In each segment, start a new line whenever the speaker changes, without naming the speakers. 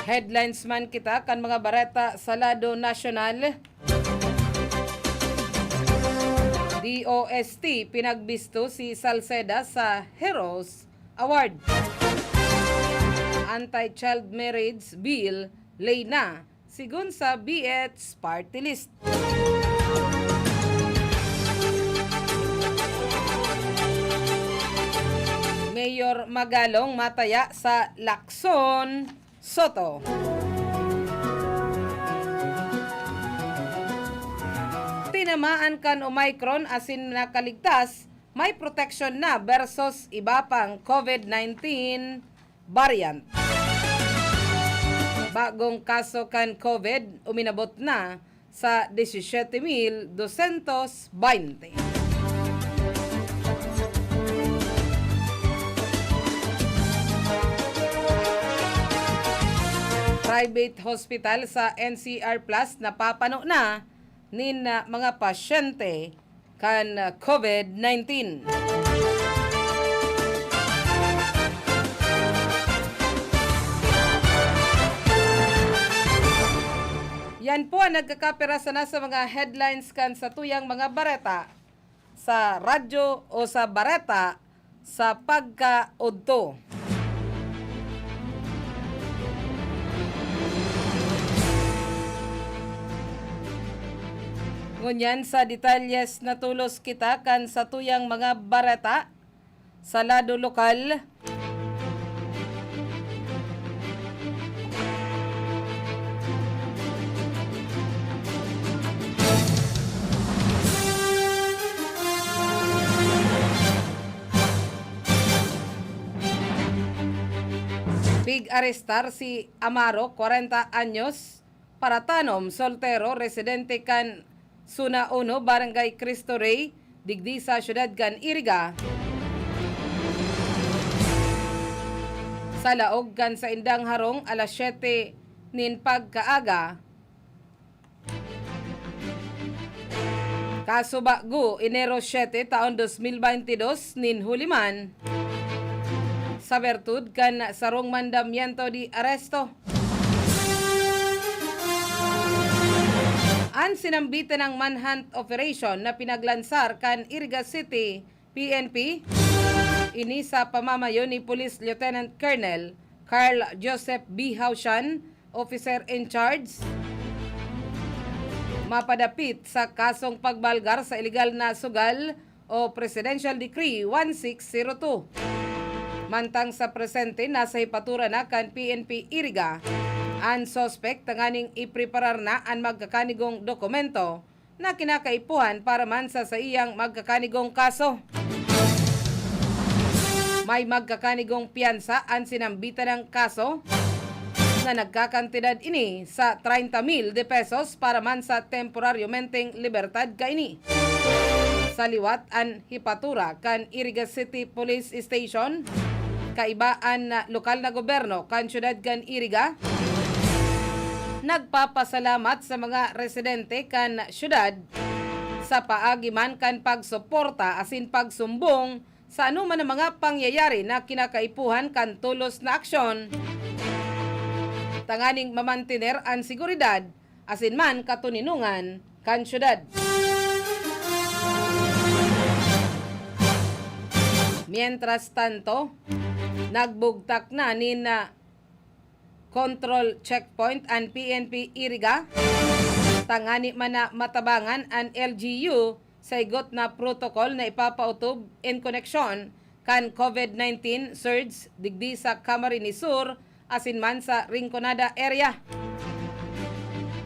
Headlines man kita kan mga bareta sa lado nasyonal. DOST pinagbisto si Salceda sa Heroes Award. Anti-child marriage bill lay na sigun sa BH party list. Mayor Magalong mataya sa Lacson, Soto. Tinamaan kan Omicron asin nakaligtas, may protection na versus iba pang COVID-19 variant. Bagong kaso kan COVID uminabot na sa 17,220. Private hospital sa NCR Plus napapano na nin mga pasyente kan COVID-19. Yan po ang nagkakapirasa na sa mga headlines kan sa tuyang mga bareta sa radyo o sa bareta sa Pagkaudto. Ngunyan sa detalyes na tulos kita kan sa tuyang mga bareta sa lado lokal. Pig-arestar si Amaro, 40 anyos, paratanom, soltero, residente kan Suna 1, Barangay Cristo Rey, digdi sa syudad kan Iriga. Sa laog kan sa Indang Harong, alas 7 nin pagkaaga. Kaso bago, Enero 7, taon 2022, nin huliman. Sa bertud kan sarong mandamiento di aresto. Ang sinambitan ng manhunt operation na pinaglansar kan Iriga City PNP, ini sa pamamayo ni Police Lieutenant Colonel Carl Joseph B. Haushan, officer in charge, mapadapit sa kasong pagbalgar sa illegal na sugal o Presidential Decree 1602. Mantang sa presente, nasa hipatura na kan PNP Iriga. Ang suspect tanganing ipreparar na ang magkakanigong dokumento na kinakaipuhan para man sa iyang magkakanigong kaso. May magkakanigong piyansa ang sinambitan ng kaso na nagkakantidad ini sa 30,000 de pesos para man sa temporaryo menteng libertad kaini. Sa liwat ang hipatura kan Iriga City Police Station, kaibaan na lokal na gobyerno kan syudad kan Iriga, nagpapasalamat sa mga residente kan syudad sa paagiman kan pagsuporta asin pagsumbong sa anuman ang mga pangyayari na kinakaipuhan kan tulos na aksyon. Tanganing mamantiner ang seguridad asin man katuninungan kan syudad. Mientras tanto, nagbugtak na nin control checkpoint ang PNP Iriga. Tangani man na matabangan ang LGU sa igot na protocol na ipapautob in connection kan COVID-19 surge digdi sa Camarines Sur asin man sa Rinconada area.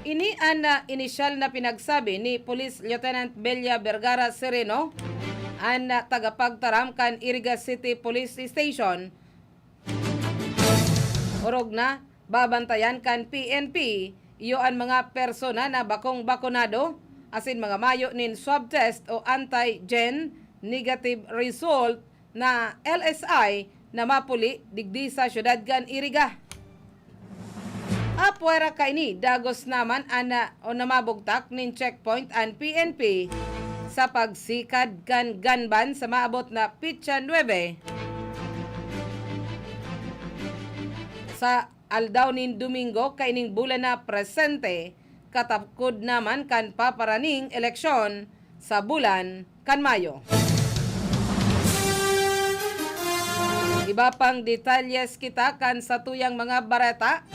Ini ang inisyal na pinagsabi ni Police Lieutenant Belia Vergara Sereno, ang tagapagtaram kan Iriga City Police Station. Orog na babantayan kan PNP iyo ang mga persona na bakong bakunado asin mga mayo nin swab test o antigen negative result na LSI na mapuli digdi sa syudad kan Iriga. Apwera kaini dagos naman ana o namabugtak nin checkpoint ang PNP sa pagsikad kan ganban sa maabot na pitsa 9. Sa aldaw nin Domingo kaining bulan na presente katapkod naman kan paparaning eleksyon sa bulan kan Mayo. Iba pang detalyes kita kan sa tuyang mga bareta.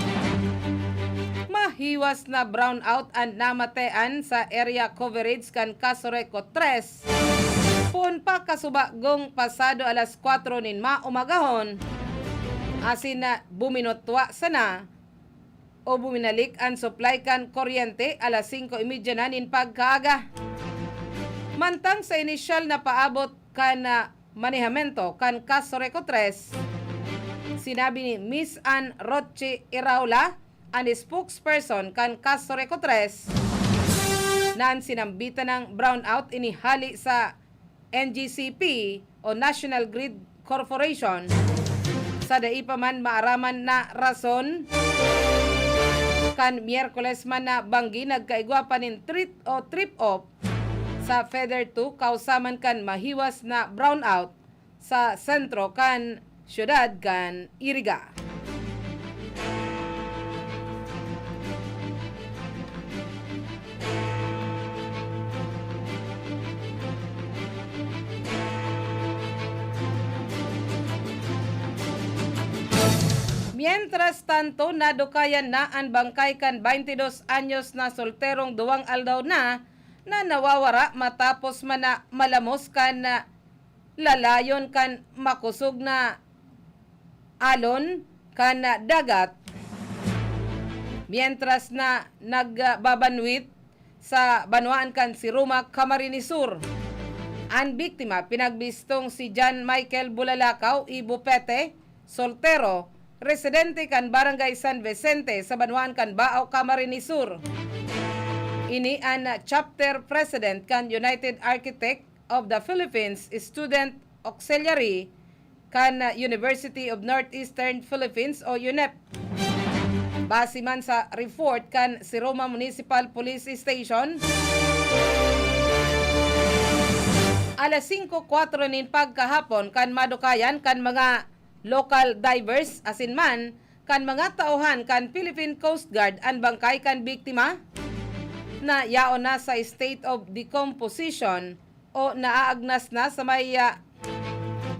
Mahiwas na brownout and namatean sa area coverage kan Kasoreko 3. Pun pa kasubagong pasado alas 4 nin maumagahon. Asin na buminotwa sana o buminalik ang supply kan kuryente alas 5:30 na nin pagkaaga. Mantang sa inisyal na paabot kan manehamento kan Kasoreko 3, sinabi ni Miss Ann Roche Iraula, ang spokesperson kan Kasoreko 3, na ang sinambitan ng brownout inihali sa NGCP o National Grid Corporation sa dai pa man maaraman na rason kan Miyerkules man na banggi nagkaigwa pa nin trip off sa Feather 2 kausaman kan mahiwas na brownout sa sentro kan syudad kan Iriga. Mientras tanto, nadukayan na ang bangkay kan 22 anyos na solterong duwang aldaw na nawawara matapos man na malamos kan lalayon kan makusog na alon kan dagat. Mientras na nagbabanwit sa banwaan kan si Roma, Camarines Sur. Ang biktima pinagbistong si John Michael Bulalakaw Ibupete, soltero, residente kan Barangay San Vicente sa banwaan kan Baaw, Camarines Sur. Ini ang chapter president kan United Architect of the Philippines Student Auxiliary kan University of Northeastern Philippines o UNEP. Base man sa report kan si Roma Municipal Police Station, alas 5:04 nin pagkahapon kan madukayan kan mga local divers asin man kan mga tauhan kan Philippine Coast Guard ang bangkay kan biktima na yaon na sa state of decomposition o naaagnas na sa may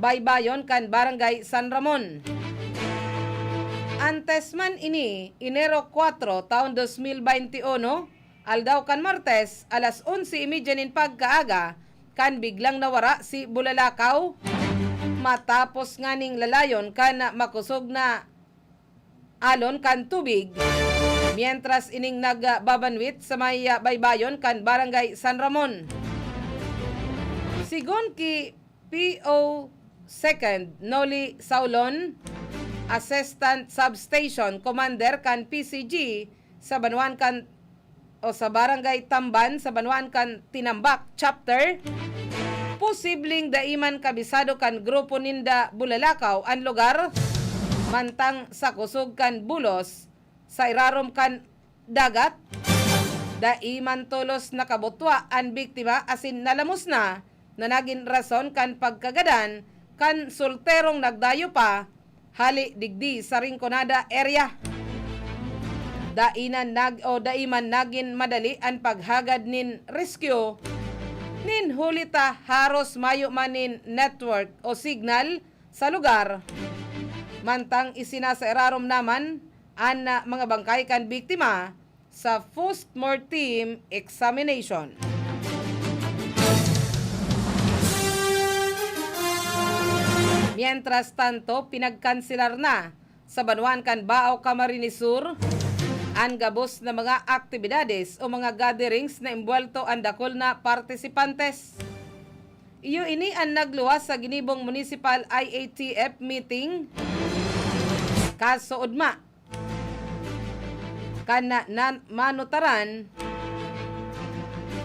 baybayon kan Barangay San Ramon. Antes man ini, Enero 4, taon 2021, aldaw kan Martes, alas 11:30 nin pagkaaga, kan biglang nawara si Bulalakaw matapos nganing lalayon kan makusog na alon kan tubig. Mientras ining nagbabanwit sa may baybayon kan Barangay San Ramon. Sigon ki PO 2nd Noli Saulon, Assistant Substation Commander kan PCG sa Banwan kan o sa Barangay Tamban sa Banwan kan Tinambak Chapter, posibleng daiman kabisado kan grupo ninda Bulalakaw ang lugar mantang sa kusog kan bulos sa irarom kan dagat. Daiman tulos nakabutwa ang biktima asin nalamos na naging rason kan pagkagadan kan solterong nagdayo pa hali digdi sa Rinconada area. Daiman nagin madali ang paghagad nin rescue nin hulita haros mayo manin network o signal sa lugar. Mantang isinasa-irarom naman ang mga bangkay kan biktima sa post-mortem examination. Mientras tanto, pinagkanselar na sa Banwan kan Baaw, Camarines Sur ang gabos na mga aktibidades o mga gatherings na imbuelto ang dakol na partisipantes. Iyo ini ang nagluwas sa ginibong Municipal IATF meeting kaso udma kana manutaran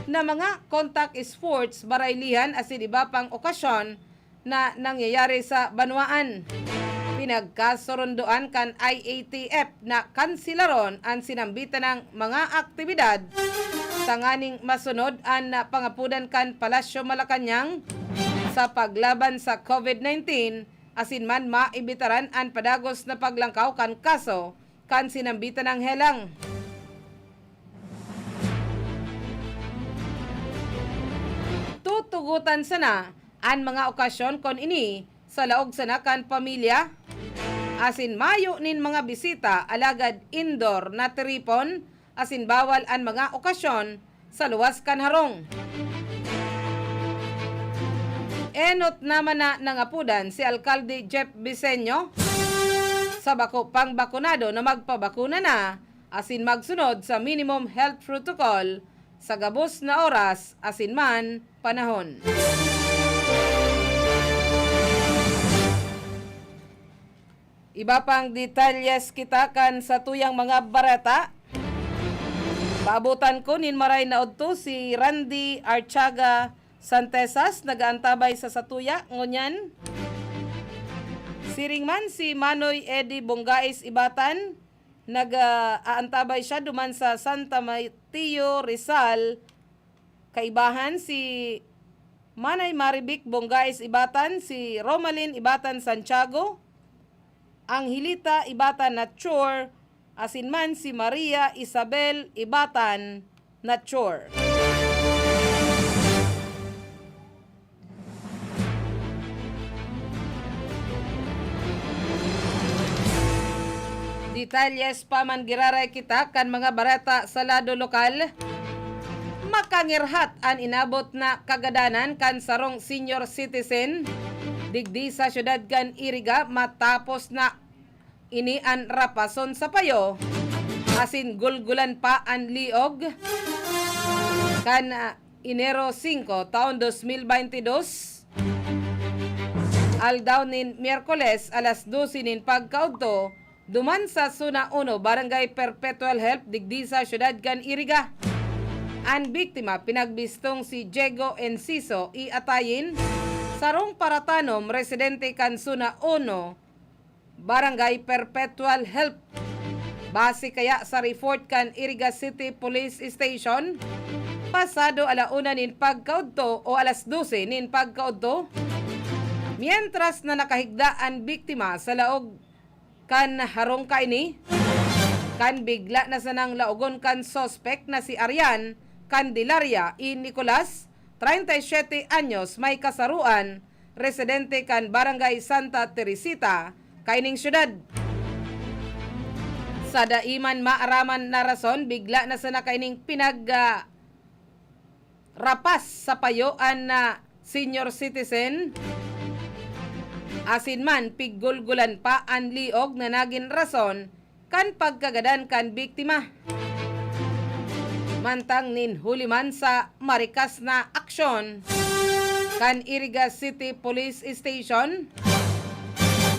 na mga contact sports baraylihan asin iba pang okasyon na nangyayari sa banwaan. Pinagkasorondoan kan IATF na kansilaron ang sinambitan ng mga aktibidad tanganing masunod ang pangapudan kan Palasyo Malacañang sa paglaban sa COVID-19 asin man maibitaran ang padagos na paglangkaw kan kaso kan sinambitan ng helang. Tutugutan sana ang mga okasyon kon ini sa laog sana kan pamilya. Asin mayo nin mga bisita alagad indoor na tripon, asin bawal ang mga okasyon sa luwas kan harong. Enot naman na nangapudan si Alkalde Jeff Biseño sa bako pang bakunado na magpabakuna na, asin magsunod sa minimum health protocol sa gabos na oras asin man panahon. Iba pang detalyes kita kan sa tuyang mga bareta. Paabutan ko nin maray na udto si Randy Archaga Santesas nagaantabay sa satuya ngunyan. Siringman si Manoy Eddie Bongais Ibatan nag-aantabay siya duman sa Santa Mateo Rizal. Kaibahan si Manay Maribik Bongais Ibatan, si Romalyn Ibatan Santiago, ang Hilita Ibatan Nature, asinman si Maria Isabel Ibatan Nature. Detalyes pa man giraray kita kan mga bareta sa lado lokal. Makangirhat an inabot na kagadanan kan sarong senior citizen digdi sa syudad kan Iriga matapos na ini an rapason sa payo, asin gulgulan pa an liog kan Enero 5 taon 2022 aldaw nin Miyerkules alas 12 nin Pagkaudto duman sa Suna 1 Barangay Perpetual Help digdi sa syudad kan Iriga. Ang biktima pinagbistong si Diego Enciso Atayin, sarong paratanom residente kan Suna 1 Barangay Perpetual Help. Base kaya sa report kan Iriga City Police Station, pasado alauna nin Pagkaudto o alas 12 nin Pagkaudto, mientras na nakahigda ang biktima sa laog kan harong kaini, kan bigla na sanang laogon kan suspect na si Arian Candelaria y Nicolas, 37 anyos, may kasaruan, residente kan Barangay Santa Teresita, kaining syudad. Sa daiman maaraman na rason, bigla na sana kaining rapas sa payoan na senior citizen. Asin man, piggulgulan pa ang liog na naging rason kan pagkagadan kan biktima. Mantang nin huliman sa marikas na aksyon kan Iriga City Police Station,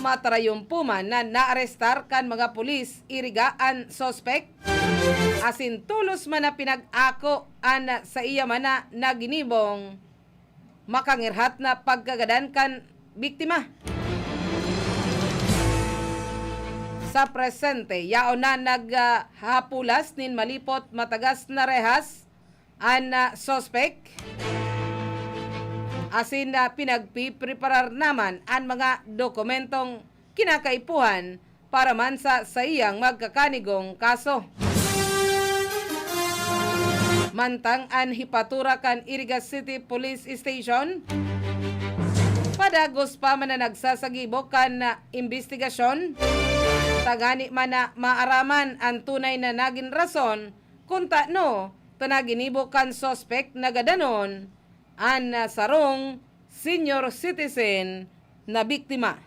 matarayumpuman na naarestar kan mga pulis Iriga ang suspect, asin tulos man na pinag-ako an sa iya man na naginibong makangirhat na pagkagadan kan biktima. Sa presente, yao na naghapulas nin malipot matagas na rehas ang suspect. Asin na pinagpipreparar naman ang mga dokumentong kinakaipuhan para man sa iyang magkakanigong kaso. Mantang an hipatura kan Iriga City Police Station, padagos pa man na nagsasagibok kan investigasyon, tagani man na maaraman ang tunay na naging rason kung no tanaginibo kan suspect na gadanon ang sarong senior citizen na biktima.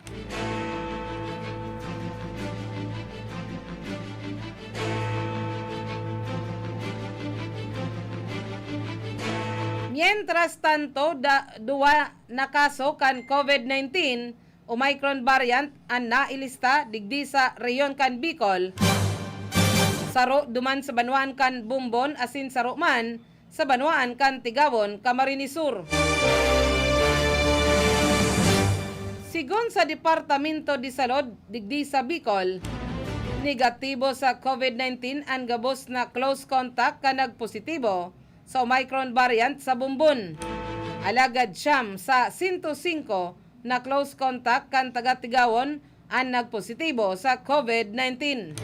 Mientras tanto, duwa na kaso kan COVID-19 Omicron variant ang nailista digdi sa reyon kan Bicol. Saro duman sa Banuan kan Bumbon, asin saro man sa Banuan kan Tigawon, Camarines Sur. Sigon sa Departamento de Salud digdi sa Bicol, negatibo sa COVID-19 ang gabos na close contact ka nagpositibo sa Omicron variant sa Bumbon. Alagad siyam sa 105 na close contact kan taga-Tigawon ang nagpositibo sa COVID-19.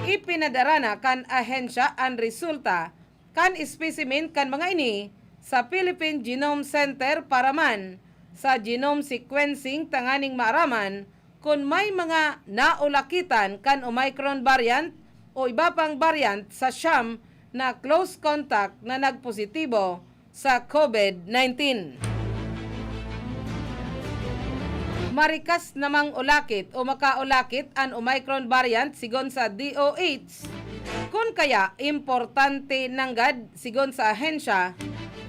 ipinadara na kan ahensya ang resulta kan specimen kan mga ini sa Philippine Genome Center para man sa genome sequencing tanganing maaraman kung may mga naulakitan kan Omicron variant o iba pang variant sa siyam na close contact na nagpositibo sa COVID-19. Marikas namang ulakit o makaulakit ang Omicron variant sigon sa DOH. Kung kaya importante nanggad sigon sa ahensya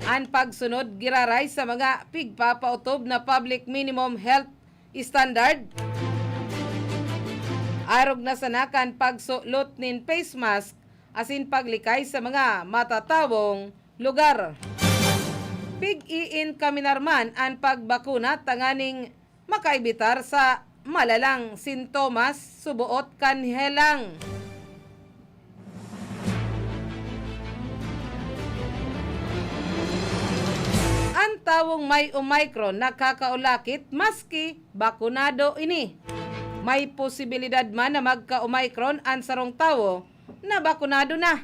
ang pagsunod giraray sa mga pigpapautob na public minimum health standard. Arog na sanakan pagsulot nin face mask asin paglikay sa mga matatawong lugar. Pig-iin kaminarman ang pagbakuna tanganing makaibitar sa malalang sintomas subuot kanhelang. Ang tawong may Omicron nakakaulakit maski bakunado ini. May posibilidad man na magka-Omicron ang sarong tawo na bakunado na.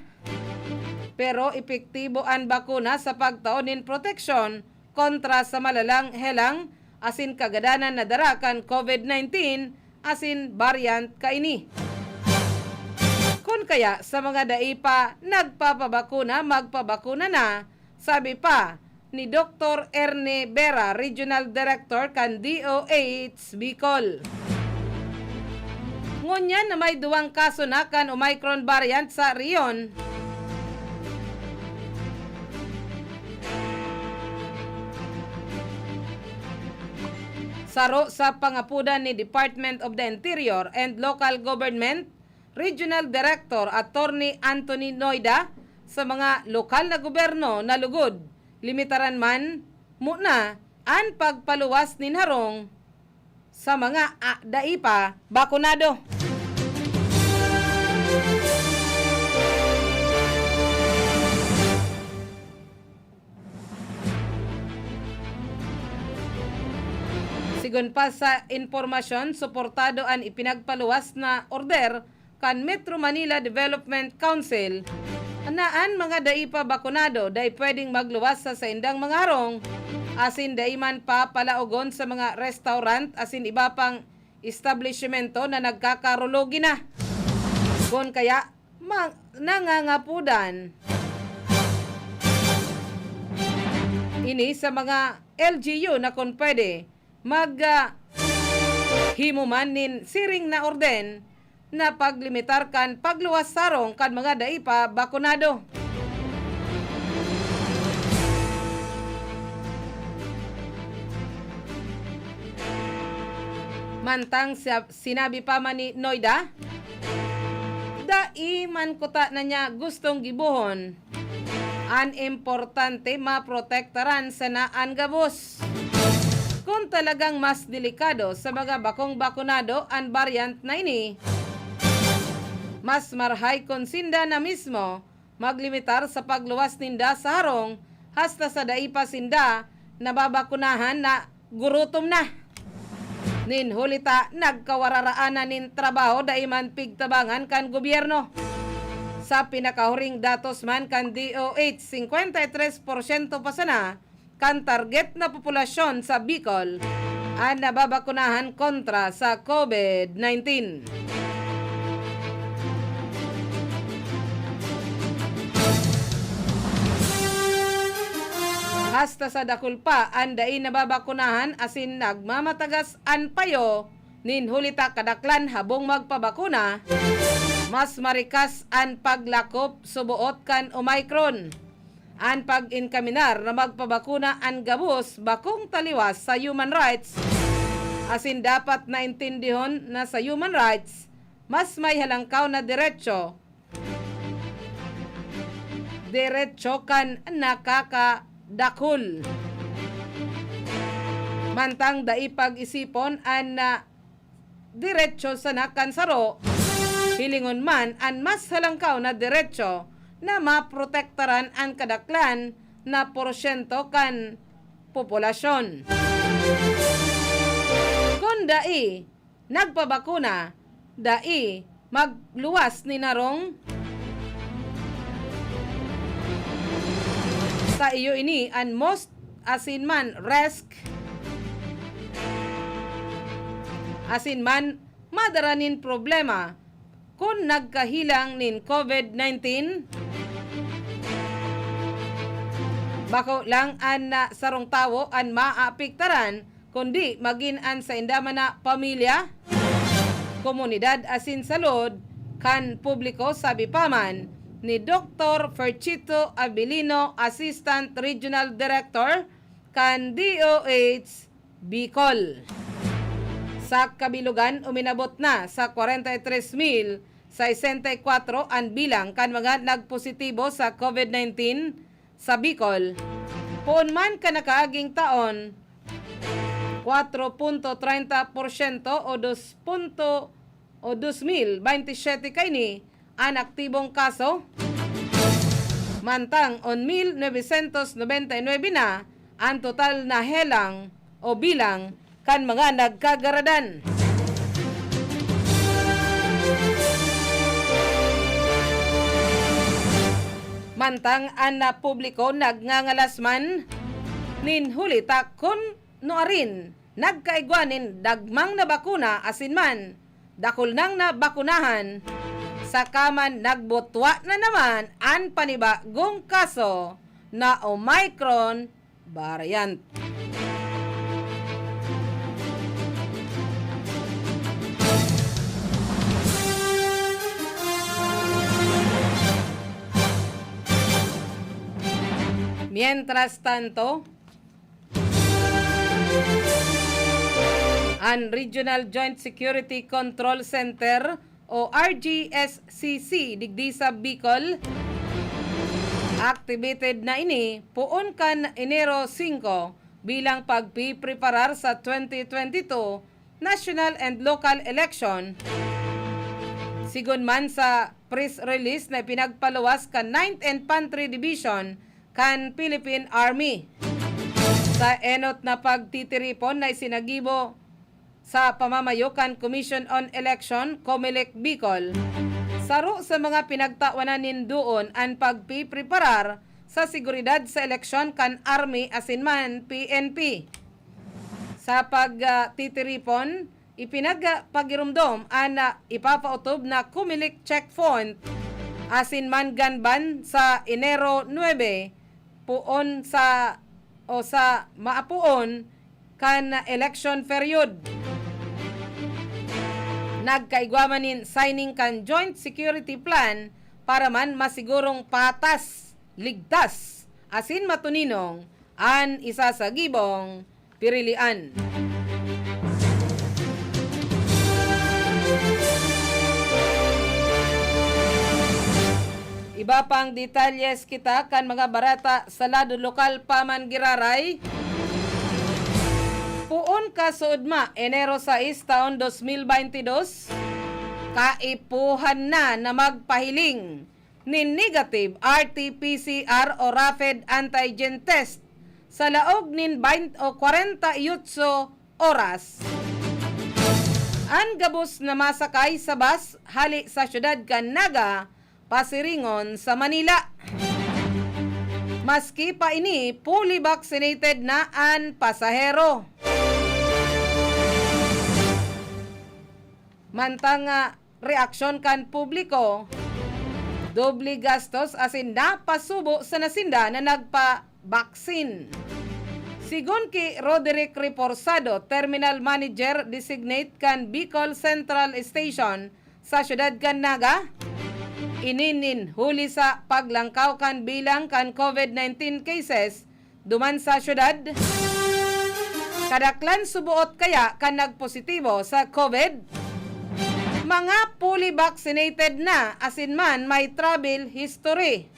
Pero epektibo ang bakuna sa pagtaonin proteksyon kontra sa malalang helang asin kagadanan na darakan COVID-19 asin variant kaini. Kung kaya sa mga daipa nagpapabakuna, magpabakuna na, sabi pa ni Dr. Erne Vera, Regional Director kan DOH Bicol. Ngunyan na may duwang kaso na kan Omicron variant sa riyon. Saro sa pangapudan ni Department of the Interior and Local Government, Regional Director Attorney Anthony Noida, sa mga lokal na gobyerno na lugod, limitaran man muna ang pagpaluwas ni harong sa mga daipa bakunado. Sigon pa sa informasyon, suportado ang ipinagpaluwas na order kan Metro Manila Development Council na ang mga daipa bakunado day pwedeng magluwas sa indang mga harong asin day man pa palaugon sa mga restaurant asin iba pang establishmento na nagkakarulogi na. Kung kaya nangangapudan ini sa mga LGU na kung pwede himuman nin siring na orden na paglimitar kan pagluwas sarong kan mga daipa bakunado. Mantang sinabi pa man ni Noida, dai man kuta na niya gustong gibuhon, an importante maprotektaran sa naan gabos. Kung talagang mas delikado sa mga bakong bakunado ang variant na ini, mas marhay kung sinda na mismo maglimitar sa pagluwas ninda sa harong hasta sa daipa sinda na babakunahan na gurutom na. Nin hulita nagkawararaanan nin trabaho daiman pigtabangan kan gobyerno. Sa pinakahuring datos man kan DOH, 53% pa sana kan target na populasyon sa Bicol ang nababakunahan kontra sa COVID-19. Hasta sa dakul pa ang dai nababakunahan asin nagmamatagas an payo nin hulita kadaklan habong magpabakuna, mas marikas ang paglakop subuot kan Omicron. Ang pag-inkaminar na magpabakuna ang gabos bakong taliwas sa human rights asin dapat naintindihon na sa human rights mas may halangkaw na diretso kan nakakadakul. Mantang daipag-isipon ang diretso sa nakansaro, hilingon man ang mas halangkaw na diretso na maprotektaran ang kadaklan na porsyento kan populasyon. Kung dai nagpabakuna, dai magluwas ni narong sa iyo ini and most asin man madaranin problema kung nagkahilang nin COVID-19 bako lang an sarong tawo an maapiktaran kundi magin an sa indaman na pamilya, komunidad asin salud kan publiko, sabi paman ni Dr. Ferchito Abilino, Assistant Regional Director kan DOH Bicol. Sa kabilugan, uminabot na sa 43,064 ang bilang kan mga nagpositibo sa COVID-19 sa Bicol. Poon man ka nakaaging taon, 4.30% o 2,027 kayni ang aktibong kaso, mantang 1,999 na ang total na helang o bilang kan mga nagkagaradan. Mantang ang na publiko nagngangalasman nin hulita kun noarin nagkaigwanin dagmang na bakuna asin man dakol nang na bakunahan sa kaman nagbutwa na naman ang panibagong kaso na Omicron variant. Mientras tanto, ang Regional Joint Security Control Center o RGSCC digdi sa Bicol activated na ini puon kan Enero 5 bilang pagpipreparar sa 2022 national and local election. Sigon man sa press release na pinagpaluwas kan 9th Infantry Division kan Philippine Army. Sa enot na pagtitiripon na isinagibo sa pamamayo kan Commission on Election, COMELEC Bicol. Saro sa mga pinagtawanan nindoon ang pagpipreparar sa seguridad sa eleksyon kan Army asin man PNP. Sa pagtitiripon, ipinagpagirumdom ang ipapautob na COMELEC checkpoint asin man ganban sa Enero 9 puon sa maapuon kan election period. Nagkaigwamanin signing kan Joint Security Plan para man masigurong patas, ligtas, asin matuninong an isa sa gibong pirilian. Iba pang detalyes kita kan mga barata sa lado lokal paman giraray. Puon ka suudma Enero 6 taon 2022 kaipuhan na magpahiling ni negative RT-PCR o rapid antigen test sa laog nin 20 o 48 oras. Ang gabos na masakay sa bus hali sa syudad kan Naga, Pasiringon sa Manila. Maski pa ini fully vaccinated na ang pasahero. Mantang reaksyon kan publiko, doble gastos asin napasubo sa nasinda na nagpa-vaccine. Sigon ki Roderick Reforzado, Terminal Manager Designate kan Bicol Central Station sa syudad kan Naga, ininin huli sa paglangkaw kan bilang kan COVID-19 cases duman sa syudad. Kadaklan subuot kaya kan nagpositibo sa COVID, mga fully vaccinated na asin man may travel history.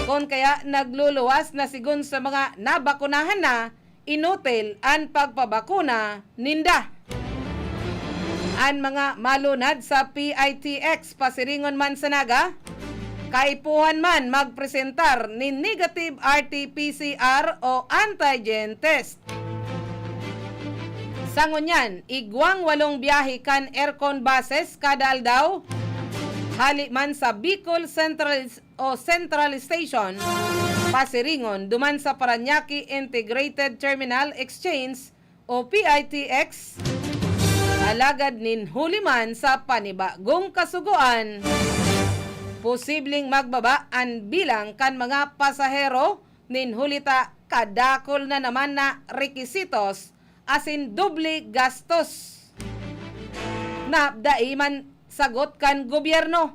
Kung kaya nagluluwas na sigun sa mga nabakunahan na, inutil ang pagpabakuna ninda. Ang mga malunad sa PITX Pasiringon man sa Naga, kaipuhan man magpresentar ni negative RT-PCR o antigen test. Sa ngunyan, igwang 8 biyahe kan aircon buses kada aldaw. Hali man sa Bicol Central Station, Pasiringon, duman sa Paranaque Integrated Terminal Exchange o PITX. Alagad nin huliman sa panibagong kasuguan. Posibleng magbaba ang bilang kan mga pasahero nin hulita kadakol na naman na rekisitos asin doble gastos. Napdaiman sagot kan gobyerno.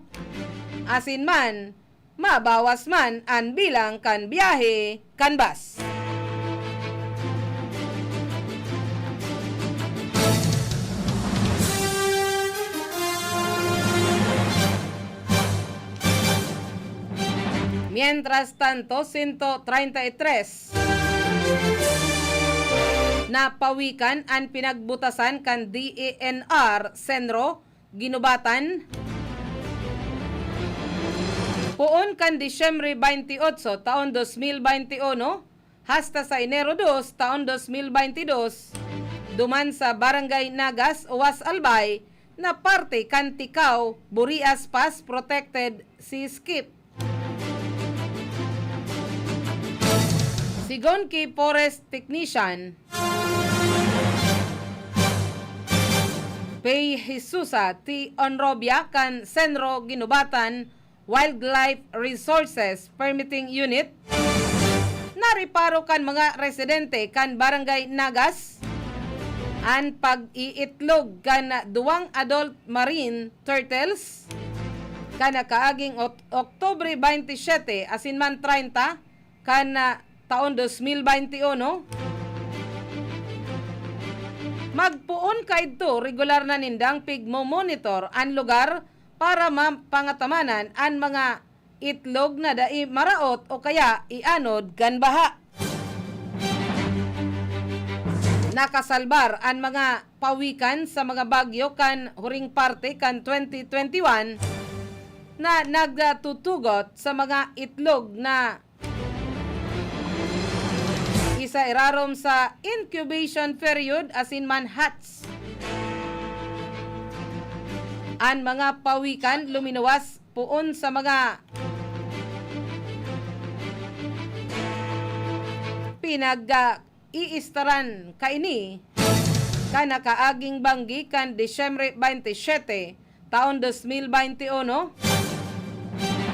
Asin man, mabawas man ang bilang kan biyahe kan bus. Mientras tanto, 133 na pawikan ang pinagbutasan kan DENR Senro Ginubatan. Puon kan Disyembre 28 taon 2021 hasta sa Enero 2 taon 2022 duman sa Barangay Nagas, Uwas Albay na parte kan Tikaw, Burias Pass Protected Sea Skip. Sigon kay Forest Technician Pay Jesusa T. Onrobia kan Senro Ginubatan Wildlife Resources Permitting Unit, nariparo kan mga residente kan Barangay Nagas an pag-iitlog kan 2 adult marine turtles kan kaaging Oktubre 27 asin man 30 kan taon 2021. Magpuon kaidto regular na nindang pigmo-monitor ang lugar para mapangatamanan ang mga itlog na dai maraot o kaya ianod kan baha. Nakasalbar ang mga pawikan sa mga bagyo kan huring parte kan 2021 na nagtutugot sa mga itlog na isa irarom sa incubation period asin man hatch. Ang mga pawikan luminawas puon sa mga pinag-iistaran kaini kana kaaging banggi kan Disyembre 27 taon 2021,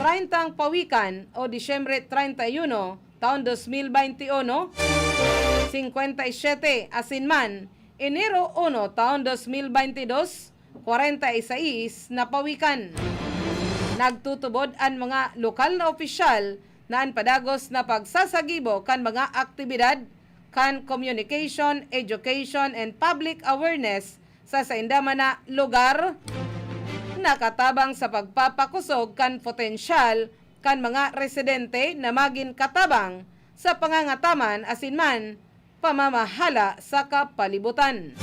30 pawikan o Disyembre 31 taon 2021, 57 asin man Enero 1 taon 2022, 46 na pawikan. Nagtutubod ang mga lokal na opisyal na ang padagos na pagsasagibo kan mga aktibidad kan communication, education, and public awareness sa saindama na lugar nakatabang sa pagpapakusog kan potensyal kan mga residente na maging katabang sa pangangataman asin man pamamahala sa kapalibutan.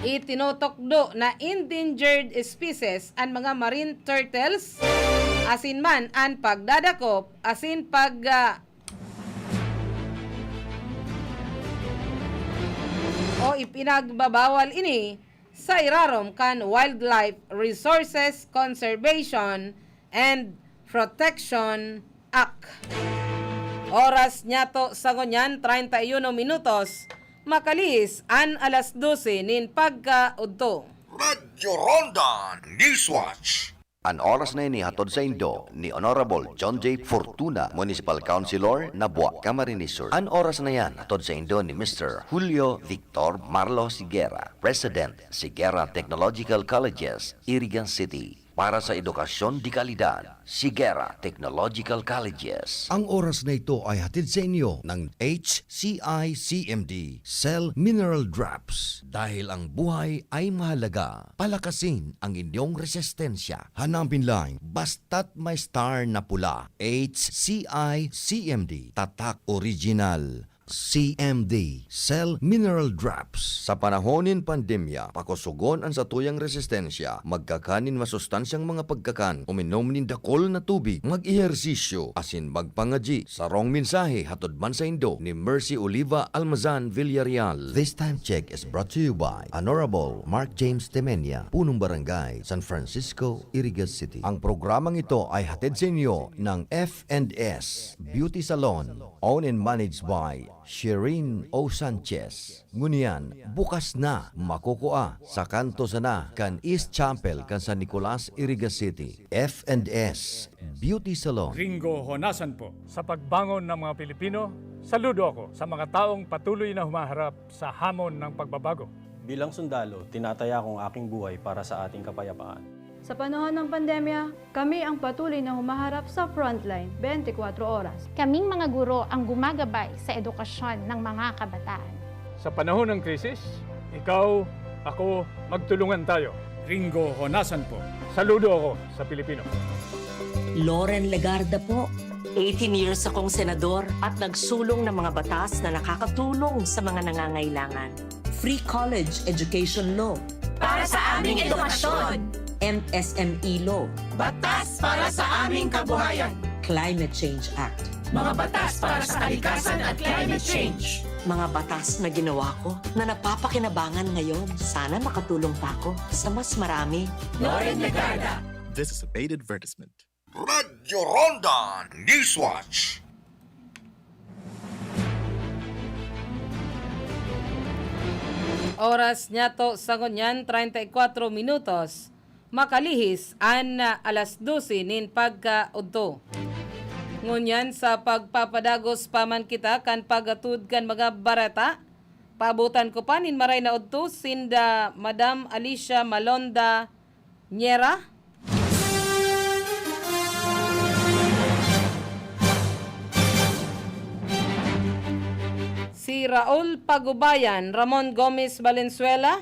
Itinutokdo na endangered species ang mga marine turtles asin man ang pagdadakop asin o ipinagbabawal ini sa irarom kan Wildlife Resources Conservation and Protection Act. Oras nyato sa ngunyan 31 minutos. Makalis an alas 12 nin Pagkaudto.
Radyo Ronda Newswatch.
An oras na ini hatod sa Indo ni Honorable John J. Fortuna, Municipal Councilor, Nabua, Camarines Sur. An oras na yan hatod sa Indo ni Mr. Julio Victor Marlo Sigera, President, Sigera Technological Colleges, Iriga City. Para sa edukasyon di kalidad, Sigera Technological Colleges.
Ang oras na ito ay hatid sa inyo ng HCI-CMD Cell Mineral Drops. Dahil ang buhay ay mahalaga, palakasin ang inyong resistensya. Hanapin lang basta't may star na pula. HCI-CMD Tatak Original. CMD, Cell Mineral Drops. Sa panahonin pandemya, pakusugon ang satuyang resistensya, magkakanin masustansyang mga pagkakan, uminom nin dakol na tubig, mag-ehersisyo, asin magpangaji. Sarong mensahe hatod man sa Indo ni Mercy Oliva Almazan Villarreal.
This time check is brought to you by Honorable Mark James Temenia, Punong Barangay, San Francisco, Iriga City.
Ang programang ito ay hatid sa inyo ng F&S Beauty Salon, owned and managed by Shireen O. Sanchez. Ngunyan, bukas na makukuha sa kanto sana kan East Chapel kan San Nicolas, Iriga City. F&S Beauty Salon.
Ringo Honasan po. Sa pagbangon ng mga Pilipino, saludo ako sa mga taong patuloy na humaharap sa hamon ng pagbabago.
Bilang sundalo, tinataya kong aking buhay para sa ating kapayapaan.
Sa panahon ng pandemya, kami ang patuloy na humaharap sa frontline 24 oras.
Kaming mga guro ang gumagabay sa edukasyon ng mga kabataan.
Sa panahon ng krisis, ikaw, ako, magtulungan tayo. Ringo Honasan po. Saludo ako sa Pilipino.
Loren Legarda po. 18 years akong senador at nagsulong ng mga batas na nakakatulong sa mga nangangailangan. Free college education law. Para sa aming edukasyon. MSME law. Batas para sa aming kabuhayan. Climate Change Act. Mga batas para sa kalikasan at climate change. Mga batas na ginawa ko na napapakinabangan ngayon. Sana makatulong pa ako sa mas marami. Loren Legarda.
This is a paid advertisement.
Radyo Ronda Newswatch.
Oras niya to sa ngunyan 34 minutos. Makalihis an alas 12 nin pagkaudto. Ngunyan sa pagpapadagos paman kita kan pagatud kan mga bareta. Paabutan ko pa nin maray na udto sinda Madam Alicia Malonda Nyera. Si Raul Pagubayan, Ramon Gomez Valenzuela.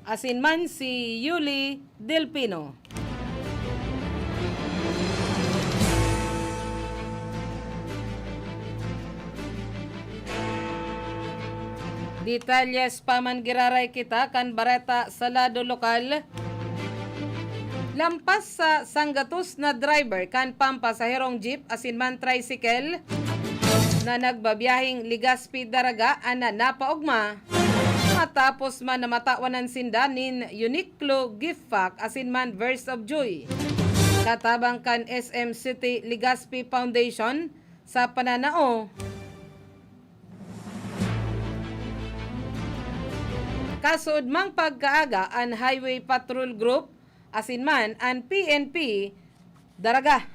Asin man si Yuli Del Pino. Detalyes paman giraray kita kan Bareta sa lado lokal. Lampas sa sanggatos na driver kan pampasaherong jeep asin man tricycle na nagbabiyahing Ligaspi Daraga ana napaugma. Matapos man namatawanan sinda nin Uniqlo gift pack asin man Verse of Joy. Katabang kan SM City Ligaspi Foundation sa pananao. Kasud mang pagkaaga an Highway Patrol Group asin man an PNP Daraga.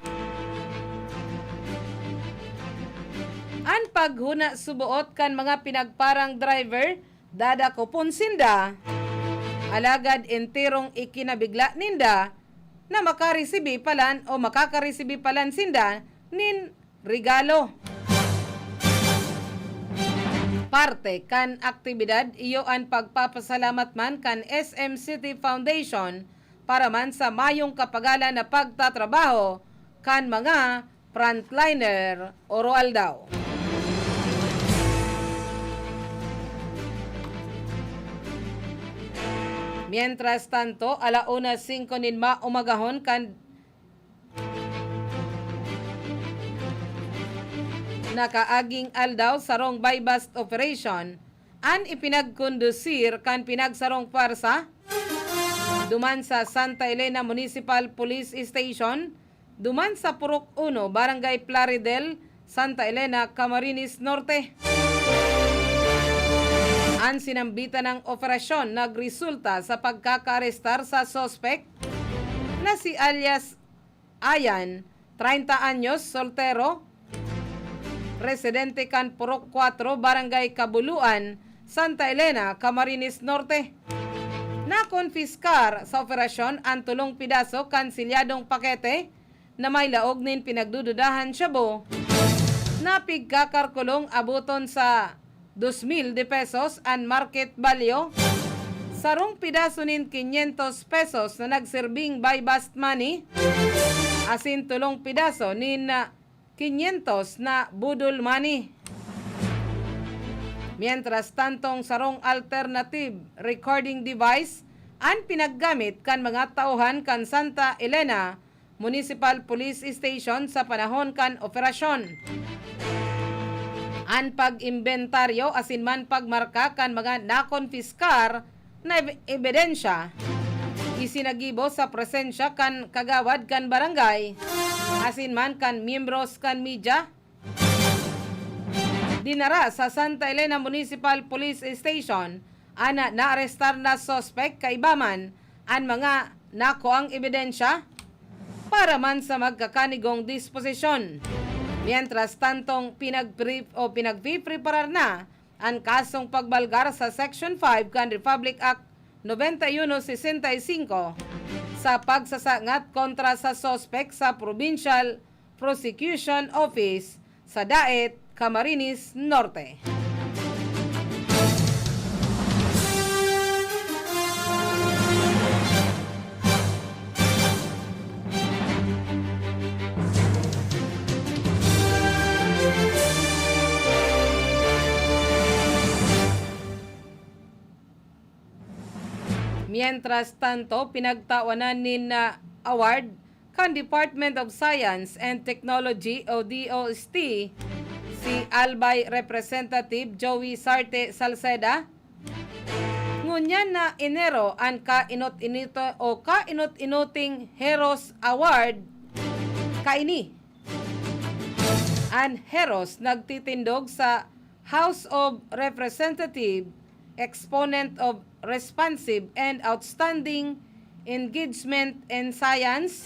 An paghuna subuot kan mga pinagparang driver dada ko pun sinda, alagad enterong ikinabigla ninda na makaresibi palan o makakaresibi palan sinda nin regalo. Parte kan aktibidad iyo ang pagpapasalamat man kan SM City Foundation para man sa mayong kapagalan na pagtatrabaho kan mga frontliner oral daw. Mientras tanto, 1:05 nin maumagahon kan nakaaging aldaw sarong buy-bust operation an ipinagkondusir kan pinagsarong parsa duman sa Santa Elena Municipal Police Station, duman sa Purok 1, Barangay Plaridel, Santa Elena, Camarines Norte. Ang sinambitan ng operasyon nagresulta sa pagkakarestar sa sospek na si alias Ayan, 30 anyos, soltero, residente kan Purok 4, Barangay Kabuluan, Santa Elena, Camarines Norte. Nakonfiskar sa operasyon ang tulong pidaso kansilyadong pakete na may laog nin pinagdududahan syabo na pigkakarkulong abuton sa 2,000 de pesos ang market value. Sarong pidaso nin 500 pesos na nagserbing buy bust money. Asin tulong pidaso nin 15 500 na budol money. Mientras tantong sarong alternative recording device ang pinaggamit kan mga tauhan kan Santa Elena Municipal Police Station sa panahon kan operasyon. Ang pag-imbentaryo asin man pagmarka kan mga nakonfiskar na ebidensya isinagibo sa presensya kan kagawad kan barangay asin man kan miyembros kan media. Dinara sa Santa Elena Municipal Police Station ana naarestar na suspect kay Baman ang mga nakuang ebidensya para man sa magkakanigong disposisyon. Mientras tantong pinagpipreparar na ang kasong pagbalgar sa Section 5 kan Republic Act 9165 sa pagsasangat kontra sa suspect sa Provincial Prosecution Office sa Daet, Camarines Norte. Mientras tanto, pinagtawanan ni na award kan Department of Science and Technology o DOST si Albay Representative Joey Sarte Salceda. Ngunyan na Enero ang kainot-inito o kainot-inuting Heroes Award kaini. Ang Heroes nagtitindog sa House of Representative exponent of responsive and outstanding engagement in science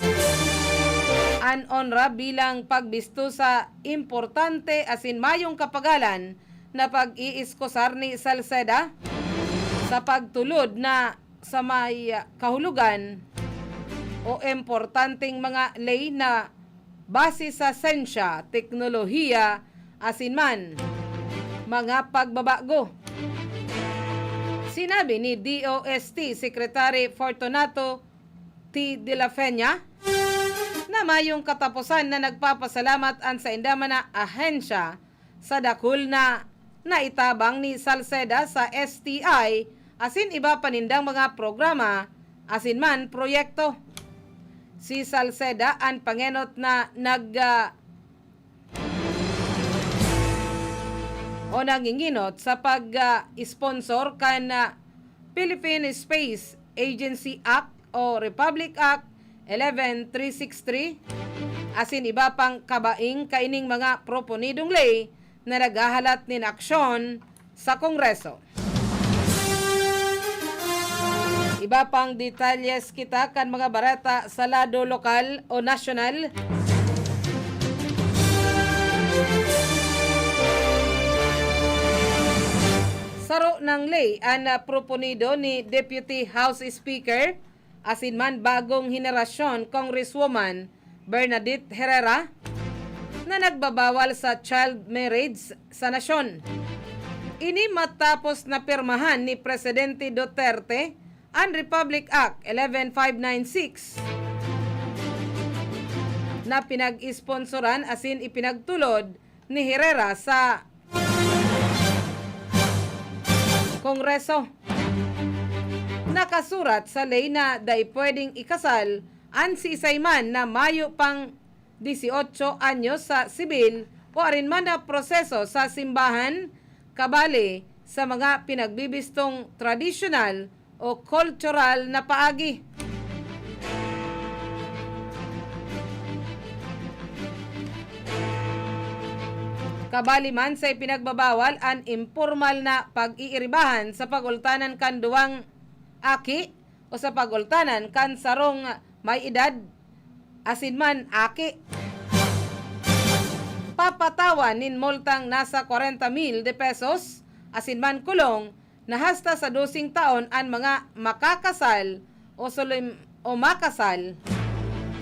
an onra bilang pagbisto sa importante asin mayong kapagalan na pag-iiskosar ni Salceda sa pagtulod na sa may kahulugan o importanteng mga lay na base sa sensya, teknolohiya asin man mga pagbabago. Sinabi ni DOST Secretary Fortunato T. De La Peña na mayong katapusan na nagpapasalamat ang sa indama na ahensya sa dakul na naitabang ni Salceda sa STI asin iba panindang mga programa asin man proyekto. Si Salceda ang pangenot na nanginginot sa pag-sponsor kan Philippine Space Agency Act o Republic Act 11363 asin iba pang kabaing kaining mga proponidong lay na naghahalat nin aksyon sa Kongreso. Iba pang detalyes kita kan mga bareta sa lado lokal o nasyonal. Saro ng lay ang proponido ni Deputy House Speaker asin man bagong henerasyon Congresswoman Bernadette Herrera na nagbabawal sa child marriage sa nasyon. Ini matapos na pirmahan ni Presidente Duterte ang Republic Act 11596 na pinag-isponsoran asin ipinagtulod ni Herrera sa Kongreso. Nakasurat sa ley na day pwedeng ikasal ang si isayman na mayo pang 18 anyos sa sibil o arinman na proseso sa simbahan kabali sa mga pinagbibistong tradisyonal o cultural na paagi. Kabali man sa ipinagbabawal ang informal na pag-iiribahan sa pagultanan kan duwang aki o sa pagultanan kan sarong may edad asin man aki. Papatawan nin multang nasa 40,000 de pesos asin man kulong na hasta sa 12 taon ang mga makakasal o makasal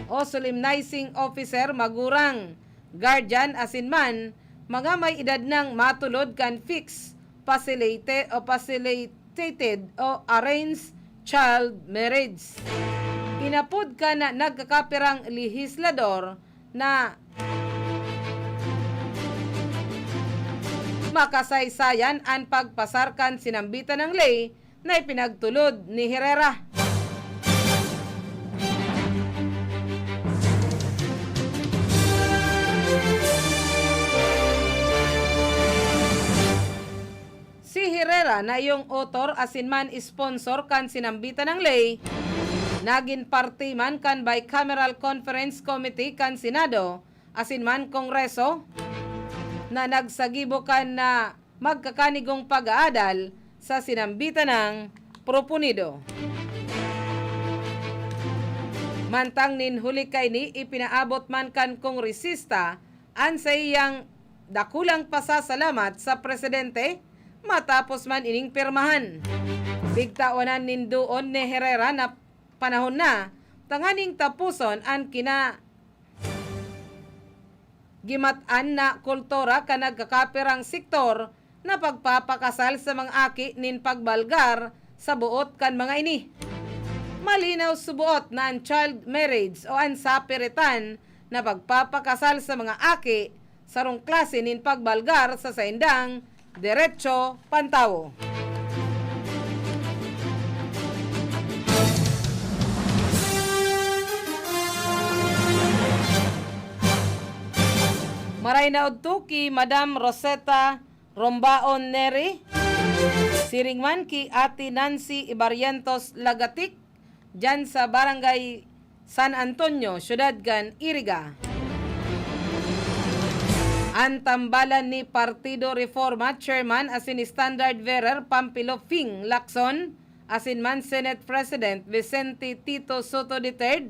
o solemnizing officer magurang guardian asin man mga may edad ng matulod kan fixed, facilitated o arranged child marriage. Inapod ka na nagkakapirang lehislador na makasaysayan ang pagpasarkan sinambitan ng lay na ipinagtulod ni Herrera. Si Herrera na iyong author asinman sponsor kan sinambitan ng lay, naging party man kan Bicameral Conference Committee kan Senado asinman Kongreso na nagsagibo kan na magkakanigong pag-aadal sa sinambitan ng proponido. Mantang ninhuli kay ni ipinaabot man kan kongresista an sa iyang dakulang pasasalamat sa presidente matapos man ining pirmahan. Bigtaonan nindoon ni Herrera na panahon na tanganing tapuson ang gimatan na kultura ka nagkakapirang sektor na pagpapakasal sa mga aki nin pagbalgar sa buot kan mga ini. Malinaw subuot na ang child marriage o ang sapiritan na pagpapakasal sa mga aki sarong klase nin pagbalgar sa saindang derecho pantawo. Maray na udto ki Madam Rosetta Rombaon Neri, siringman ki Ate Nancy Ibarrientos Lagatik, dyan sa Barangay San Antonio, Syudad gan Iriga. Ang tambalan ni Partido Reforma Chairman asin Standard Bearer Pampilo Fing Lacson asin man Senate President Vicente Tito Soto III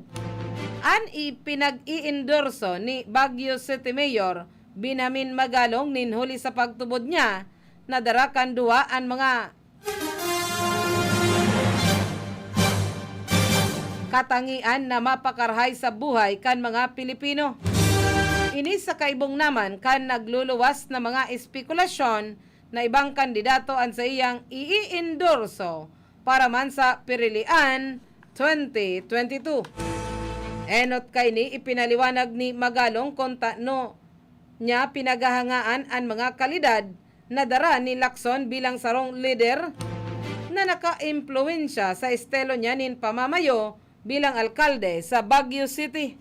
an ipinag-i-endorso ni Baguio City Mayor Binamin Magalong ninhuli sa pagtubod niya na darakan duwa ang mga katangian na mapakarhay sa buhay kan mga Pilipino. Ini sa kaibong naman kan nagluluwas na mga espekulasyon na ibang kandidato ang sa iyang i-endorso para man sa pirilian 2022. Enot kay ni ipinaliwanag ni Magalong kung no niya pinagahangaan ang mga kalidad na dara ni Lacson bilang sarong leader na naka-impluensya sa estilo niya nin pamamayo bilang alkalde sa Baguio City.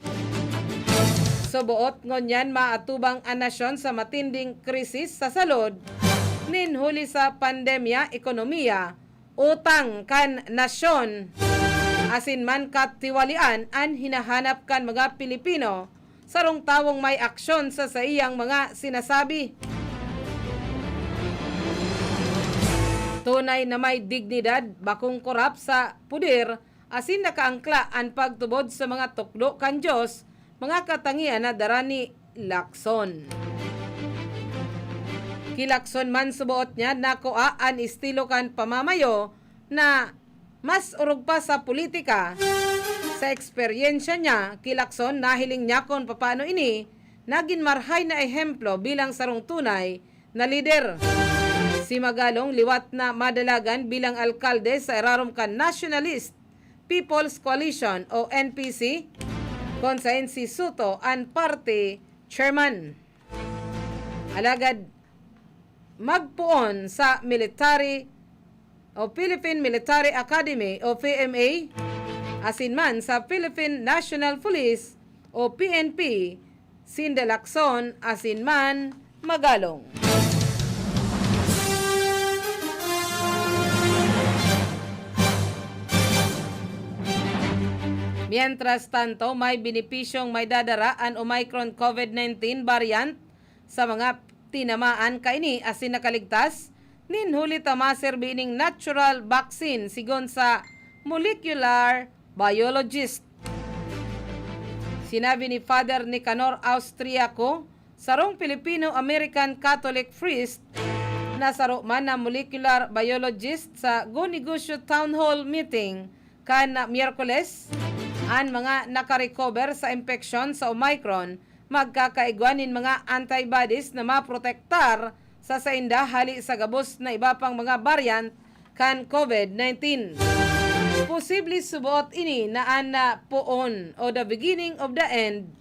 Subuot ngonyan maatubang ang nasyon sa matinding krisis sa salud, ninhuli sa pandemya, ekonomiya, utang kan nasyon, asin man katiwalian ang hinahanap kan mga Pilipino, sarong tawong may aksyon sa iyang mga sinasabi. Tunay na may dignidad, bakong korap sa puder, asin nakaangkla ang pagtubod sa mga tukdo kan Diyos, mga katangian na dara ni Lacson. Kilakson man subuot niya na koa an estilo kan pamamayo na mas urog pa sa politika. Sa eksperyensya niya, Kilakson nahiling niya kung paano ini naging marhay na ehemplo bilang sarong tunay na lider. Si Magalong liwat na madalagan bilang alkalde sa irarom kan Nationalist People's Coalition o NPC, kung saan si Soto ang party chairman. Alagad magpuon sa military o Philippine Military Academy o PMA, asin man sa Philippine National Police o PNP, Cindy Lacson asin man Magalong. Mientras tanto, may benepisyong may dadara ang Omicron COVID-19 variant sa mga tinamaan kaini asin nakaligtas, ninhuli tamaser bining natural vaccine sigon sa molecular biologist. Sinabi ni Father Nicanor Austriaco, sarong Filipino-American Catholic priest na saro man na molecular biologist sa Go Negosyo Town Hall meeting kan Miyerkules, ang mga nakarecover sa infeksyon sa Omicron magkakaigwanin mga antibodies na maprotektar sa sainda hali sa gabos na iba pang mga variant kan COVID-19. Posible subuot ini na ana poon o the beginning of the end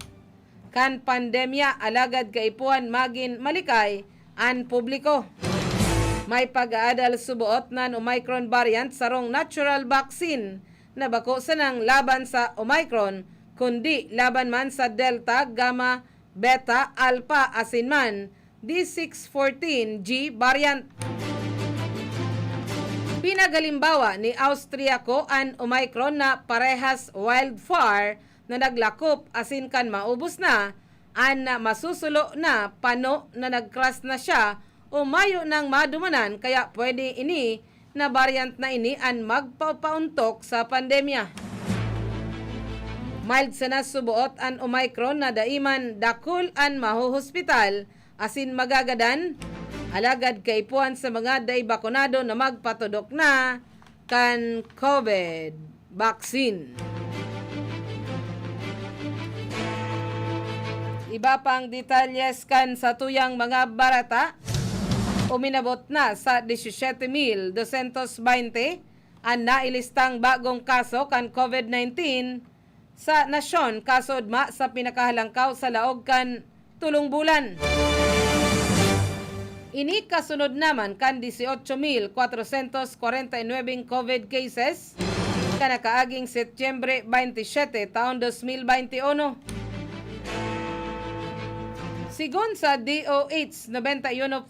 kan pandemya alagad kaipuan magin malikay an publiko. May pag-aadal subuot ng Omicron variant sarong natural vaccine na bako sa nang laban sa Omicron kundi laban man sa Delta, Gamma, Beta, Alpha asin man D614G variant. Pinagalimbawa ni Austriaco an Omicron na parehas wildfire na naglakop asin kan maubos na an masusulo na pano na nag-crash na siya o mayo nang madumanan kaya pwede ini na variant na ini an magpapauntok sa pandemya. Mild sa nasubuot an Omicron na daiman dakul an mahuhospital asin magagadan alagad kay puan sa mga day bakunado na magpatudok na kan COVID vaccine. Iba pang detalyes kan sa tuyang mga barata, uminabot na sa 17,220 ang nailistang bagong kaso kan COVID-19 sa nasyon kasod ma sa pinakahalangkaw sa laog kan tulong bulan. Ini kasunod naman kan 18,449 COVID cases kanakaaging Setyembre 27 taon 2021. Sigon sa DOH, 91%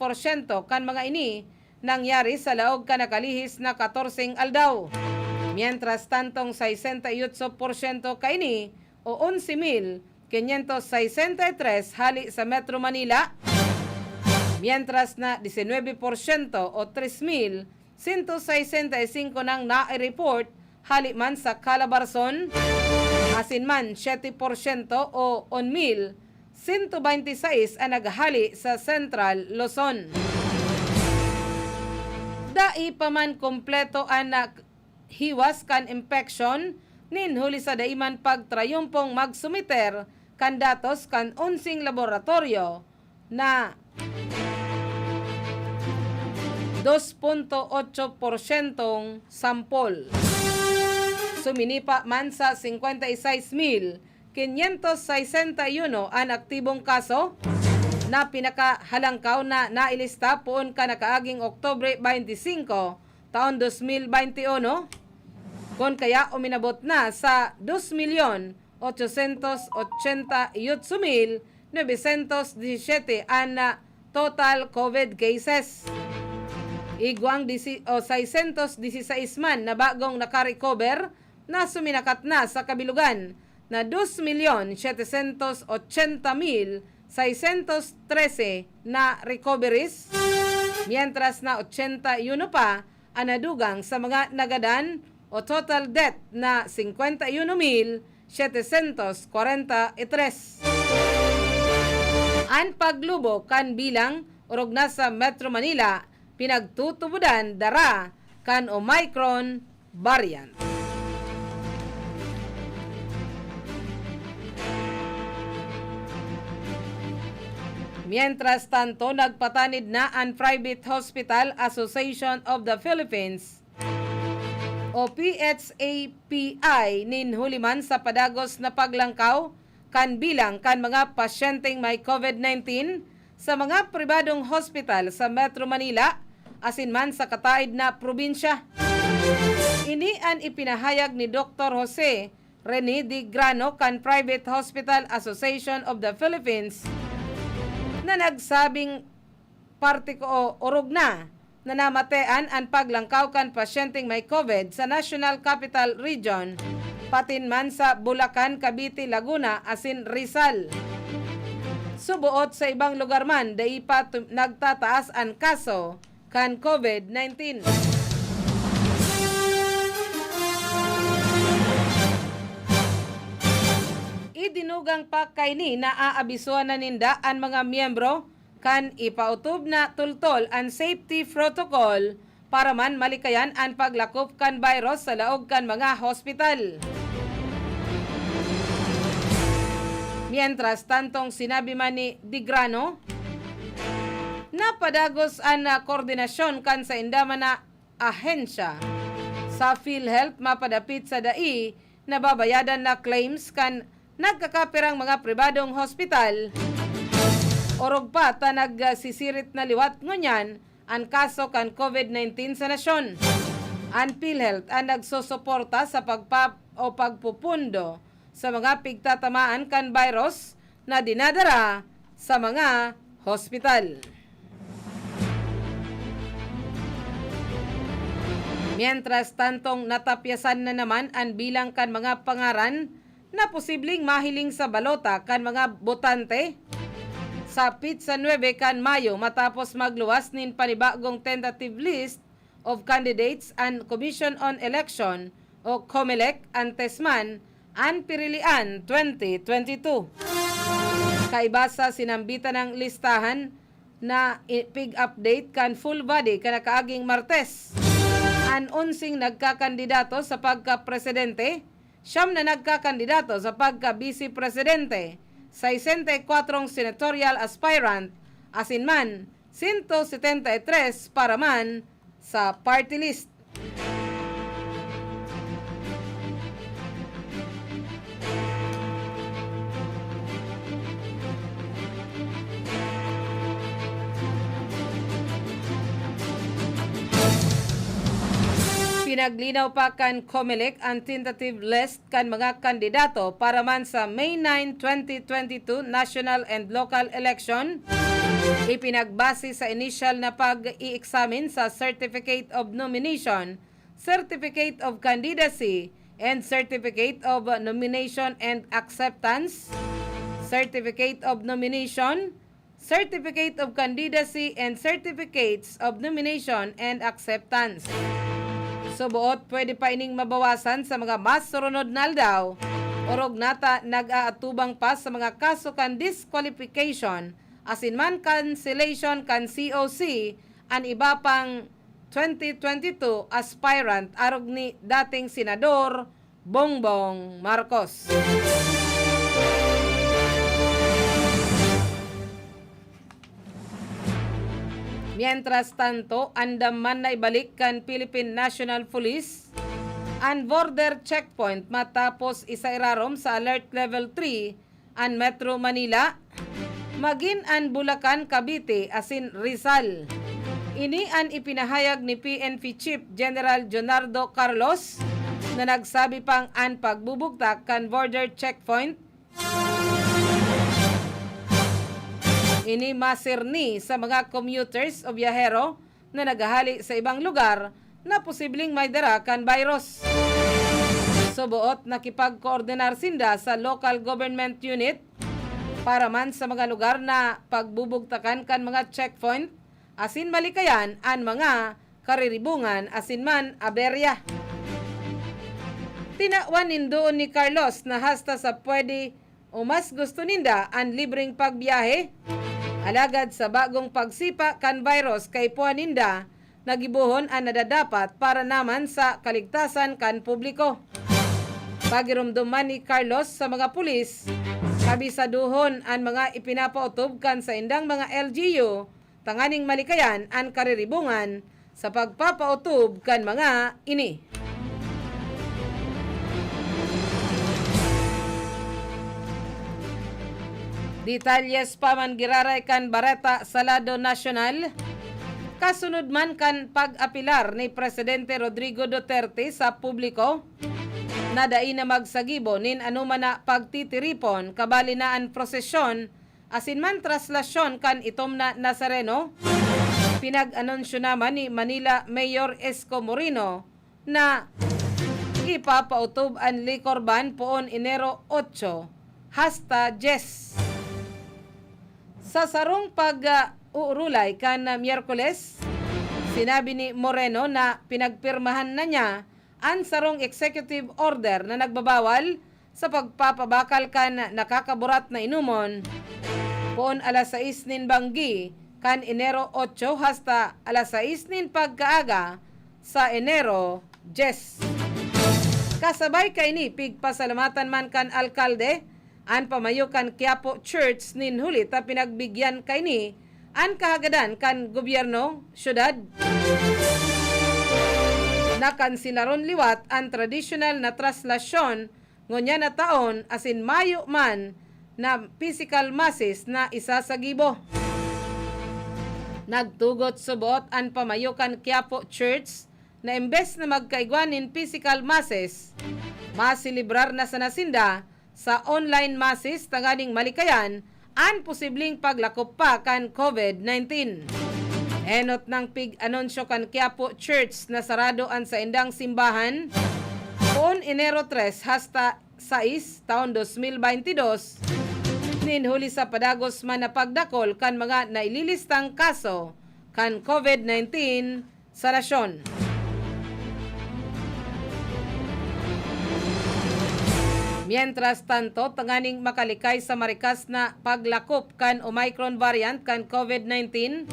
kan mga ini nangyari sa laog kanakalihis na 14 aldaw. Mientras tantong 68% kaini o 11,563 hali sa Metro Manila. Mientras na 19% o 3,165 nang na-report hali man sa Calabarzon. Asin man 7% o 1,126 ang naghali sa Central Luzon. Dai pa man kompleto ang hiwas kan infection nin huli sa daiman pagtrayumpong magsumiter kan datos kan 11 laboratorio na 2.8% sampol. Suminipa man sa 56,561 ang aktibong kaso na pinakahalangkaw na nailista poon ka nakaaging Oktubre 25 taon 2021 kung kaya uminabot na sa 2,888,917 ang total COVID cases. Igwang 616 man na bagong nakarecover na suminakat na sa kabilugan na 2,780,613 na recoveries, mientras na 81 pa ang nadugang sa mga nagadan o total death na 51,743. Ang paglubo kan bilang urog na sa Metro Manila pinagtutubudan dara kan Omicron variant. Mientras tanto, nagpatanid na ang Private Hospital Association of the Philippines o PHAPI nin huliman sa padagos na paglangkaw kan bilang kan mga pasyenteng may COVID-19 sa mga pribadong hospital sa Metro Manila asin man sa kataid na probinsya. Ini ang ipinahayag ni Dr. Jose Rene Di Grano kan Private Hospital Association of the Philippines na nagsabing parte ko urog na namatean ang paglangkaw kan pasyenteng may COVID sa National Capital Region patin man sa Bulacan, Cavite, Laguna asin Rizal. Subuot sa ibang lugar man dai pa nagtataas ang kaso kan COVID-19. Idinugang pa kayni na aabisuan na ninda ang mga miyembro kan ipautob na tultol ang safety protocol para man malikayan ang paglakop kan virus sa laog kan mga hospital. Mientras tantong sinabi man ni Di Grano, napadagos ang koordinasyon kan sa indaman na ahensya sa PhilHealth mapadapit sa dai na babayadan na claims kan nagkakapirang mga pribadong hospital Orog pa ta nagsisirit na liwat ngunyan ang kaso kan COVID-19 sa nasyon. Ang PhilHealth ang nagsusuporta sa pagpupundo sa mga pigtatamaan kan virus na dinadara sa mga hospital. Mientras tantong natapyasan na naman ang bilang kan mga pangaran na posibleng mahiling sa balota kan mga botante sa Pizza 9 kan Mayo matapos magluwas nin panibagong tentative list of candidates and Commission on Election o COMELEC antes man ang Pirilian 2022. Kaibasa sinambitan ng listahan na pig-update kan full body kanakaaging Martes. Ang 11 nagkakandidato sa pagka-presidente, 9 na nagkakandidato sa pagka-vice-presidente, 64 senatorial aspirant, asin man 173 para man sa party list. Pinaglinaw pa kan COMELEC ang tentative list kan mga kandidato para man sa May 9, 2022 national and local election. Ipinagbase sa initial na pag-i-examine sa Certificate of Nomination, Certificate of Candidacy, and Certificate of Nomination and Acceptance, Certificate of Nomination, Certificate of Candidacy, and Certificates of Nomination and Acceptance. Subuot, pwede pa ining mabawasan sa mga mas surunod na aldaw. Orog nata nag-aatubang pa sa mga kaso kan disqualification, asin man cancellation kan COC, ang iba pang 2022 aspirant arog ni dating Senador Bongbong Marcos. Mientras tanto, andaman na ibalik kan Philippine National Police ang border checkpoint matapos isairarom sa Alert Level 3 ang Metro Manila, magin ang Bulacan, Cavite, asin Rizal. Ini ang ipinahayag ni PNP Chief General Jonardo Carlos na nagsabi pang ang pagbubugtak kan border checkpoint ini masirni sa mga commuters o biyahero na naghahali sa ibang lugar na posibleng may dara kan virus. Subuot nakipag-koordinar sinda sa local government unit para man sa mga lugar na pagbubugtakan kan mga checkpoint, asin malikayan ang mga kariribungan asin man aberya. Tinawan nindoon ni Carlos na hasta sa pwede o mas gusto ninda ang libreng pagbiyahe. Alagad sa bagong pagsipa kan virus kay puaninda, nagibuhon ang nadadapat para naman sa kaligtasan kan publiko. Pagirumduman ni Carlos sa mga pulis, kabisaduhon ang mga ipinapautob kan sa indang mga LGU, tanganing malikayan ang kariribungan sa pagpapautob kan mga ini. Detalyes pa man giraray kan Bareta sa lado nasyonal. Kasunod man kan pag-apilar ni Presidente Rodrigo Duterte sa publiko, nadai na magsagibo nin anuman na pagtitiripon kabali na ang prosesyon asin man traslasyon kan itom na Nazareno. Pinag-anunsyo naman ni Manila Mayor Esco Moreno na ipapautob ang liquor ban poon Enero 8 hasta 10. Sa sarong pag-uurulay kan Miyerkules, sinabi ni Moreno na pinagpirmahan na niya ang sarong executive order na nagbabawal sa pagpapabakal kan nakakaburat na inumon poon alas 6 nin banggi kan Enero 8 hasta alas 6 nin pagkaaga sa Enero 10. Kasabay kay ni pigpasalamatan man kan alkalde an pamayo kan Quiapo Church nin huli ta pinagbigyan kay ni an kahagadan kan gobyerno syudad. Nakansilaron liwat ang traditional na traslasyon ngonya na taon asin Mayo man na physical masses na isa sa gibo. Nagtugot subot ang pamayukan Quiapo Church na imbes na magkaigwanin physical masses, masilibrar na sa nasinda sa online masses tanganing malikayan ang posibleng paglakop pa kan COVID-19. Enot ng pig-anunsyo kan Quiapo Church na sarado ang sa indang simbahan noon Enero 3 hasta 6 taon 2022 ninhuli sa padagos man na pagdakol kan mga naililistang kaso kan COVID-19 sa nasyon. Mientras tanto, tanganing makalikay sa marikas na paglakop kan Omicron variant kan COVID-19,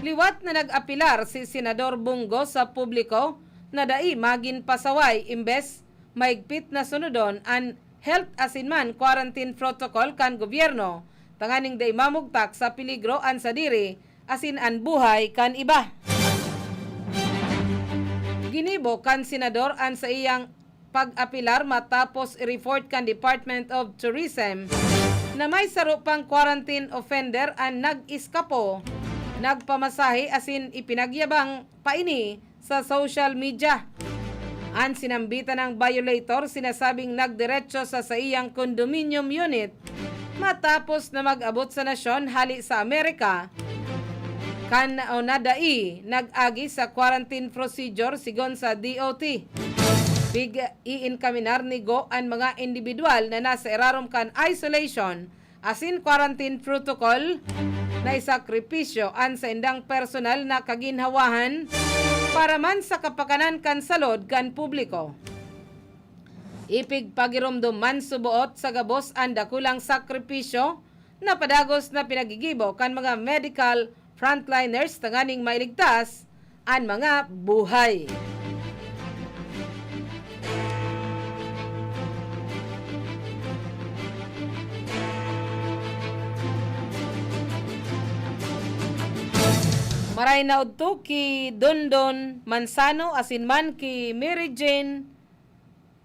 liwat na nag-apilar si Senador Bongais sa publiko na dai magin pasaway imbes maigpit na sunodon ang health asinman quarantine protocol kan gobyerno tanganing dai mamugtak sa peligro an sa diri asin an buhay kan iba. Ginibo kan senador an sa iyang pag-apilar matapos i-report kan Department of Tourism na may saro pang quarantine offender ang nag-iskapo, nagpamasahe asin ipinagyabang paini sa social media. Ang sinambitan ng violator sinasabing nagdiretso sa iyang condominium unit matapos na mag-abot sa nasyon hali sa Amerika kan nadai nag-agi sa quarantine procedure sigon sa DOT. Iinkaminar ni Go ang mga individual na nasa irarom kan isolation asin quarantine protocol na isakripisyo an sa indang personal na kaginhawahan para man sa kapakanan kan salod kan publiko. Ipig pagirumdum man subuot sa gabos ang dakulang sakripisyo na padagos na pinagigibo kan mga medical frontliners tanganing mailigtas ang mga buhay. Maray na udto ki Dondon Mansano asin man ki Mary Jane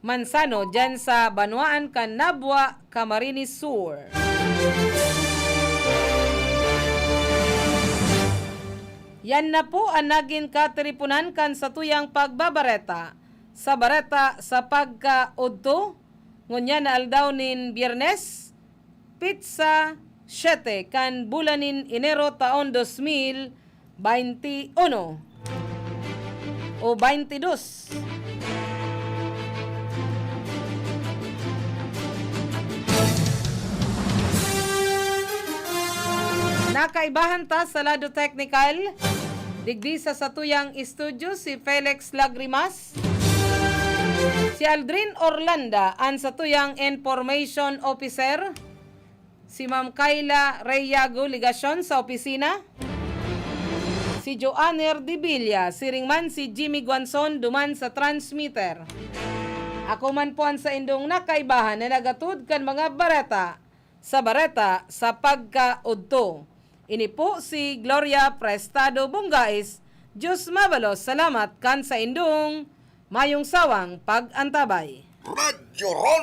Mansano dyan sa Banwaan kan Nabwa, Camarines Sur. Yan na po ang naging katripunan kan sa tuyang pagbabareta sa Bareta sa Pagkaudto ngunya na aldaw nin Biyernes pizza 7 kan bulanin Enero taon 2021 o 22. Nakaibahan ta sa lado technical. Digdi sa satuyang studio si Felix Lagrimas, si Aldrin Orlanda ang satuyang information officer, si Ma'am Kayla Reyago Ligasyon sa opisina, si Joanner Dibilla, si Ringman si Jimmy Guanzon duman sa transmitter. Ako man po ang sa indong nakaibahan na nagatud kan mga Bareta sa Pagkaudto. Ini po si Gloria Prestado Bongais. Diyos mabalos, salamat kan sa indong mayong sawang pag-antabay.
Radyo Ron